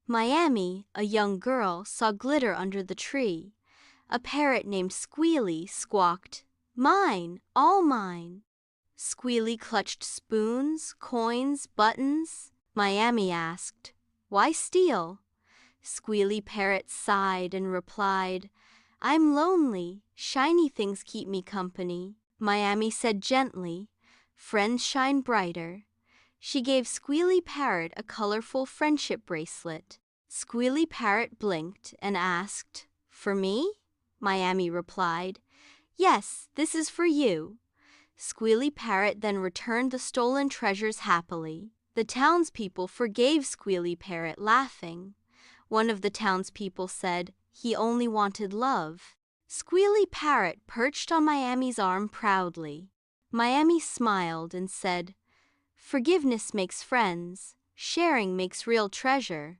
Miami, a young girl, saw glitter under the tree. A parrot named Squealy squawked, "Mine, all mine." Squealy clutched spoons, coins, buttons. Miami asked, "Why steal?" Squealy Parrot sighed and replied, "I'm lonely, shiny things keep me company." Miami said gently, "Friends shine brighter." She gave Squealy Parrot a colorful friendship bracelet. Squealy Parrot blinked and asked, "For me?" Miami replied, "Yes, this is for you." Squealy Parrot then returned the stolen treasures happily. The townspeople forgave Squealy Parrot, laughing. One of the townspeople said, "He only wanted love." Squealy Parrot perched on Miami's arm proudly. Miami smiled and said, "Forgiveness makes friends. Sharing makes real treasure."